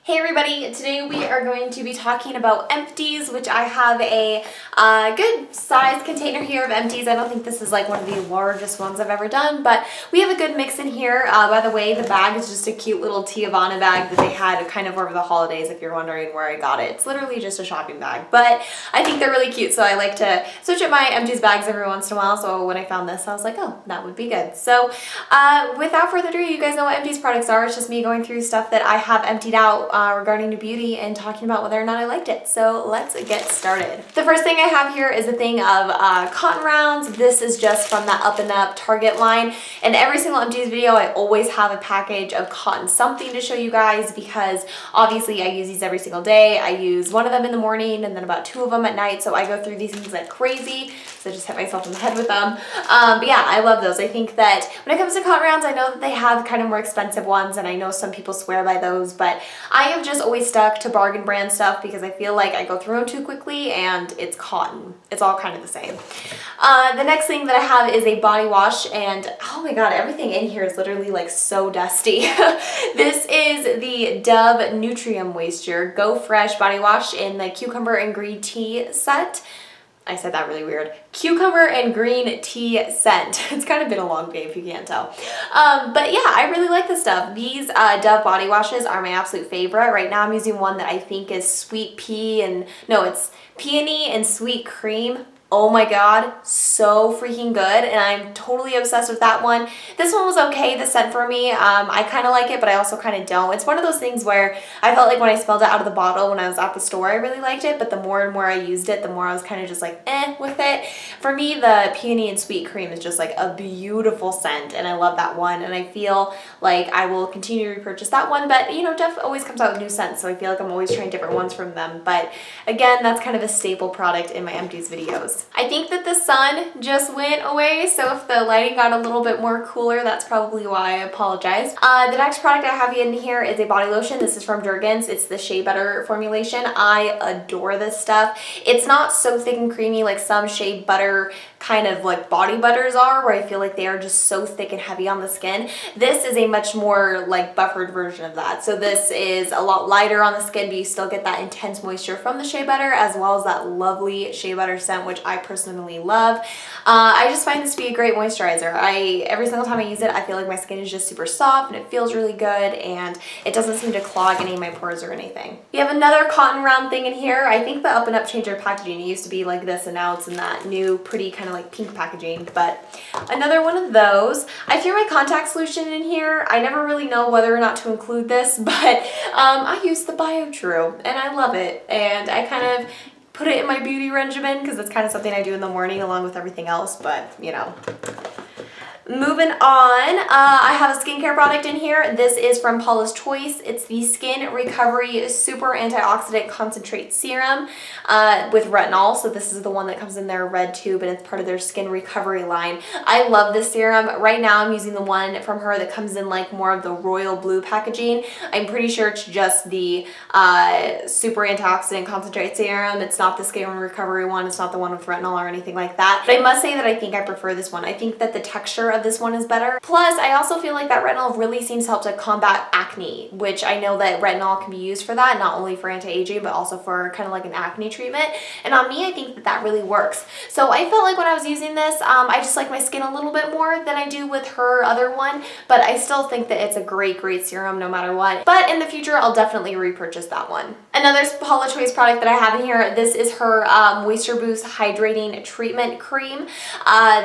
Hey everybody, today we are going to be talking about Empties, which I have a good sized container here of Empties. I don't think this is like one of the largest ones I've ever done, but we have a good mix in here. By the way, the bag is just a cute little Tiavana bag that they had kind of over the holidays, if you're wondering where I got it. It's literally just a shopping bag, but I think they're really cute, so I like to switch up my Empties bags every once in a while, so when I found this, I was like, oh, that would be good. So without further ado, you guys know what Empties products are. It's just me going through stuff that I have emptied out regarding to beauty and talking about whether or not I liked it. So let's get started. The first thing I have here is a thing of cotton rounds. This is just from that Up and Up Target line. And every single Empties video, I always have a package of cotton something to show you guys because obviously I use these every single day. I use one of them in the morning and then about two of them at night. So I go through these things like crazy. So I just hit myself in the head with them. But yeah, I love those. I think that when it comes to cotton rounds, I know that they have kind of more expensive ones and I know some people swear by those, but I have just always stuck to bargain brand stuff because I feel like I go through them too quickly and it's cotton. It's all kind of the same. The next thing that I have is a body wash, and oh my god, everything in here is literally like so dusty. This is the Dove Nutrium Moisture Go Fresh Body Wash in the Cucumber and Green Tea set. I said that really weird. Cucumber and green tea scent. It's kind of been a long day if you can't tell. But yeah, I really like this stuff. These Dove body washes are my absolute favorite. Right now I'm using one that I think is sweet pea and, no, it's peony and sweet cream. Oh my god, so freaking good, and I'm totally obsessed with that one. This one was okay, the scent for me. I kind of like it, but I also kind of don't. It's one of those things where I felt like when I smelled it out of the bottle when I was at the store, I really liked it, but the more and more I used it, the more I was kind of just like, with it. For me, the peony and sweet cream is just like a beautiful scent, and I love that one, and I feel like I will continue to repurchase that one, but you know, Dove always comes out with new scents, so I feel like I'm always trying different ones from them, but again, that's kind of a staple product in my Empties videos. I think that the sun just went away, so if the lighting got a little bit more cooler, that's probably why. I apologize. The next product I have in here is a body lotion. This is from Jergens. It's the Shea Butter formulation. I adore this stuff. It's not so thick and creamy like some Shea Butter kind of like body butters are, where I feel like they are just so thick and heavy on the skin. This is a much more like buffered version of that. So this is a lot lighter on the skin, but you still get that intense moisture from the Shea Butter as well as that lovely Shea Butter scent, which I personally love. I just find this to be a great moisturizer. Every single time I use it, I feel like my skin is just super soft and it feels really good, and it doesn't seem to clog any of my pores or anything. We have another cotton round thing in here. I think the Up and Up changed their packaging. It used to be like this and now it's in that new pretty kind of like pink packaging, but another one of those. I threw my contact solution in here. I never really know whether or not to include this, but I use the BioTrue and I love it, and I kind of put it in my beauty regimen because it's kind of something I do in the morning along with everything else, but you know. Moving on, I have a skincare product in here. This is from Paula's Choice. It's the Skin Recovery Super Antioxidant Concentrate Serum with retinol. So this is the one that comes in their red tube, and it's part of their skin recovery line. I love this serum. Right now I'm using the one from her that comes in like more of the royal blue packaging. I'm pretty sure it's just the Super Antioxidant Concentrate Serum. It's not the Skin Recovery one. It's not the one with retinol or anything like that. But I must say that I think I prefer this one. I think that the texture of this one is better. Plus, I also feel like that retinol really seems to help to combat acne, which I know that retinol can be used for that, not only for anti-aging, but also for kind of like an acne treatment. And on me, I think that that really works. So I felt like when I was using this, I just like my skin a little bit more than I do with her other one, but I still think that it's a great, great serum no matter what. But in the future, I'll definitely repurchase that one. Another Paula Choice product that I have in here, this is her Moisture Boost Hydrating Treatment Cream.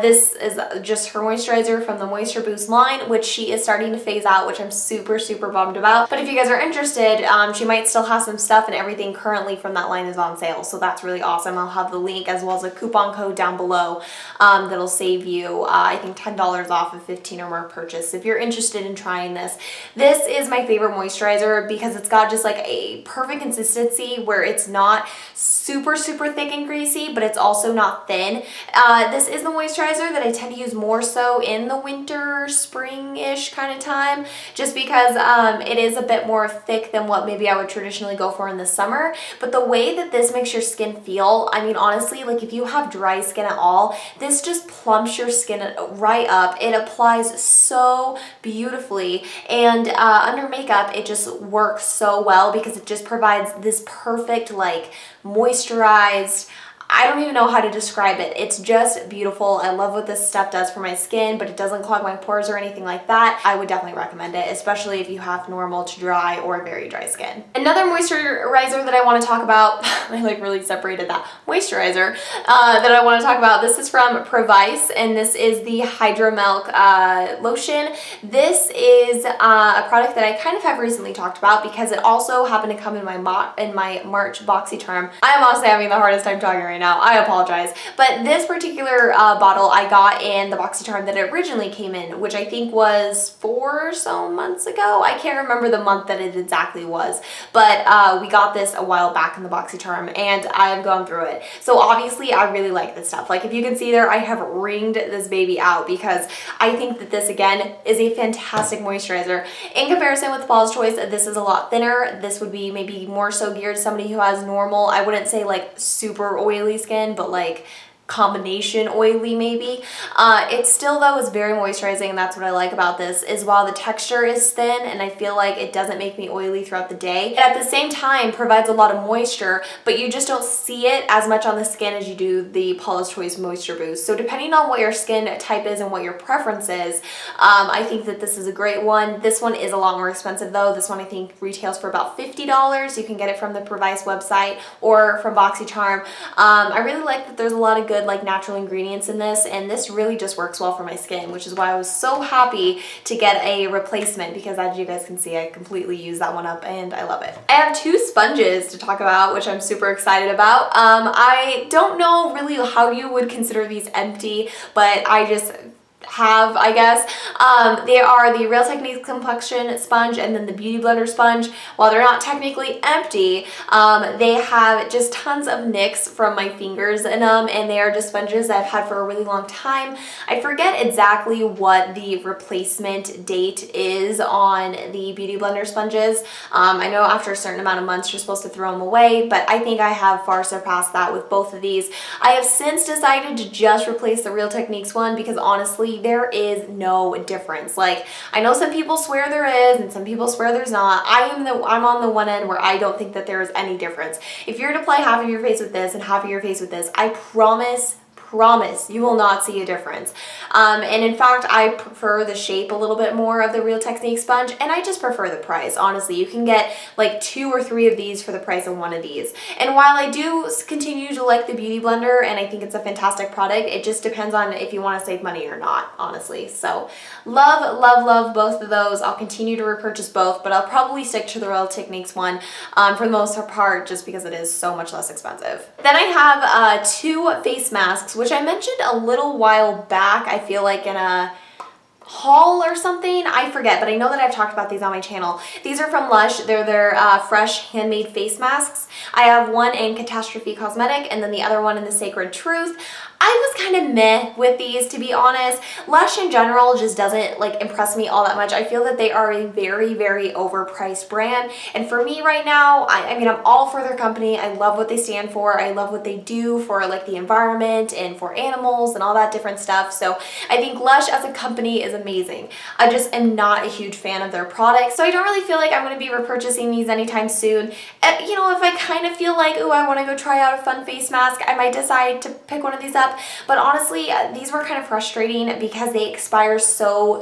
This is just her moisturizer from the Moisture Boost line, which she is starting to phase out, which I'm super, super bummed about. But if you guys are interested, she might still have some stuff, and everything currently from that line is on sale. So that's really awesome. I'll have the link as well as a coupon code down below that'll save you, I think, $10 off of 15 or more purchase. If you're interested in trying this, this is my favorite moisturizer because it's got just like a perfect consistency where it's not super, super thick and greasy, but it's also not thin. This is the moisturizer that I tend to use more so in the winter, spring-ish kind of time, just because it is a bit more thick than what maybe I would traditionally go for in the summer. But the way that this makes your skin feel, I mean, honestly, like if you have dry skin at all, this just plumps your skin right up. It applies so beautifully, and under makeup, it just works so well because it just provides this perfect, like, moisturized, I don't even know how to describe it. It's just beautiful. I love what this stuff does for my skin, but it doesn't clog my pores or anything like that. I would definitely recommend it, especially if you have normal to dry or very dry skin. Another moisturizer that I want to talk about, I like really separated that, moisturizer that I want to talk about. This is from Faves, and this is the Hydra Milk lotion. This is a product that I kind of have recently talked about because it also happened to come in my March BoxyCharm. I'm honestly having the hardest time talking right now. I apologize. But this particular bottle I got in the BoxyCharm that it originally came in, which I think was 4 or so months ago. I can't remember the month that it exactly was, but we got this a while back in the BoxyCharm, and I have gone through it. So obviously I really like this stuff. Like if you can see there, I have wringed this baby out because I think that this again is a fantastic moisturizer. In comparison with Paul's Choice, this is a lot thinner. This would be maybe more so geared to somebody who has normal, I wouldn't say like super oily skin, but like combination oily maybe. It still though is very moisturizing, and that's what I like about this, is while the texture is thin and I feel like it doesn't make me oily throughout the day, it at the same time provides a lot of moisture, but you just don't see it as much on the skin as you do the Paula's Choice Moisture Boost. So depending on what your skin type is and what your preference is, I think that this is a great one. This one is a lot more expensive though. This one I think retails for about $50. You can get it from the Faves website or from BoxyCharm. I really like that there's a lot of good like natural ingredients in this, and this really just works well for my skin, which is why I was so happy to get a replacement, because as you guys can see, I completely use that one up and I love it. I have 2 sponges to talk about, which I'm super excited about. I don't know really how you would consider these empty, but I just have, I guess. They are the Real Techniques complexion sponge and then the Beauty Blender sponge. While they're not technically empty, they have just tons of nicks from my fingers in them, and they are just sponges that I've had for a really long time. I forget exactly what the replacement date is on the Beauty Blender sponges. I know after a certain amount of months you're supposed to throw them away, but I think I have far surpassed that with both of these. I have since decided to just replace the Real Techniques one because honestly there is no difference. Like, I know some people swear there is and some people swear there's not. I'm on the one end where I don't think that there is any difference. If you're to apply half of your face with this and half of your face with this, I promise you will not see a difference. And in fact, I prefer the shape a little bit more of the Real Techniques sponge, and I just prefer the price. Honestly, you can get like 2 or 3 of these for the price of one of these. And while I do continue to like the Beauty Blender and I think it's a fantastic product, it just depends on if you want to save money or not, honestly. So love, love, love both of those. I'll continue to repurchase both, but I'll probably stick to the Real Techniques one for the most part, just because it is so much less expensive. Then I have 2 face masks, which I mentioned a little while back, I feel like in a haul or something, I forget, but I know that I've talked about these on my channel. These are from Lush. They're their fresh handmade face masks. I have one in Catastrophe Cosmetic and then the other one in the Sacred Truth. I was kind of meh with these, to be honest. Lush in general just doesn't like impress me all that much. I feel that they are a very, very overpriced brand, and for me right now, I mean, I'm all for their company. I love what they stand for. I love what they do for like the environment and for animals and all that different stuff. So I think Lush as a company is amazing. I just am not a huge fan of their products, so I don't really feel like I'm going to be repurchasing these anytime soon. You know, if I kind of feel like, oh, I want to go try out a fun face mask, I might decide to pick one of these up. But honestly, these were kind of frustrating because they expire so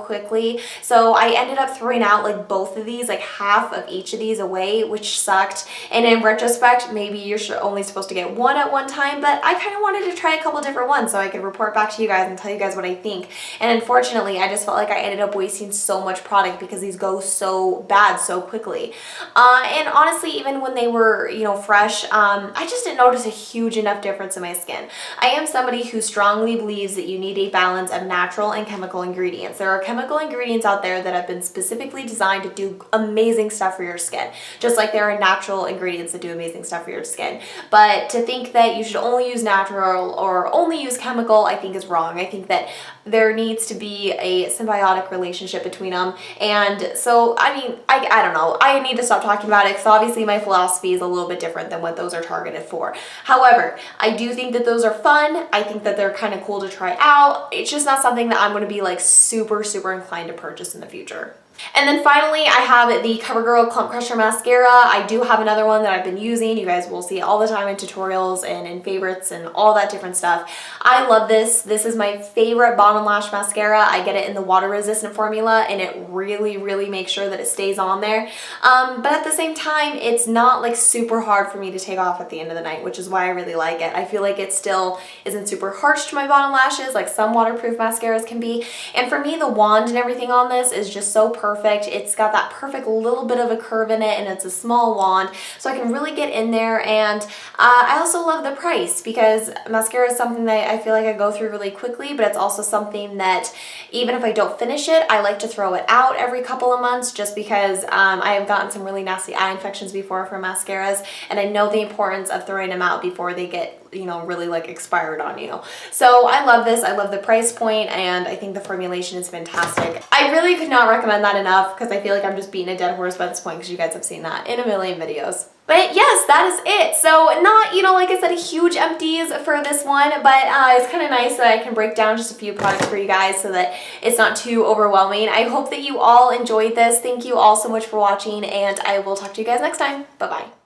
quickly. So I ended up throwing out like both of these, like half of each of these away, which sucked. And in retrospect, maybe you're only supposed to get one at one time, but I kind of wanted to try a couple different ones so I could report back to you guys and tell you guys what I think. And unfortunately, I just felt like I ended up wasting so much product because these go so bad so quickly. And honestly, even when they were, you know, fresh, I just didn't notice a huge enough difference in my skin. I am somebody who strongly believes that you need a balance of natural and chemical ingredients. There are chemical ingredients out there that have been specifically designed to do amazing stuff for your skin, just like there are natural ingredients that do amazing stuff for your skin. But to think that you should only use natural or only use chemical, I think is wrong. I think that there needs to be a symbiotic relationship between them. And so, I mean, I don't know. I need to stop talking about it because obviously my philosophy is a little bit different than what those are targeted for. However, I do think that those are fun. I think that they're kind of cool to try out. It's just not something that I'm going to be like super inclined to purchase in the future. And then finally, I have the CoverGirl Clump Crusher Mascara. I do have another one that I've been using. You guys will see it all the time in tutorials and in favorites and all that different stuff. I love this. This is my favorite bottom lash mascara. I get it in the water resistant formula and it really makes sure that it stays on there. But at the same time, it's not like super hard for me to take off at the end of the night, which is why I really like it. I feel like it still isn't super harsh to my bottom lashes like some waterproof mascaras can be. And for me, the wand and everything on this is just so perfect. It's got that perfect little bit of a curve in it and it's a small wand, so I can really get in there. And I also love the price because mascara is something that I feel like I go through really quickly, but it's also something that even if I don't finish it, I like to throw it out every couple of months just because I have gotten some really nasty eye infections before from mascaras, and I know the importance of throwing them out before they get, you know, really like expired on you. So I love this. I love the price point and I think the formulation is fantastic. I really could not recommend that enough because I feel like I'm just beating a dead horse by this point because you guys have seen that in a million videos. But yes, that is it. So not, you know, like I said, a huge empties for this one, but it's kind of nice that I can break down just a few products for you guys so that it's not too overwhelming. I hope that you all enjoyed this. Thank you all so much for watching and I will talk to you guys next time. Bye-bye.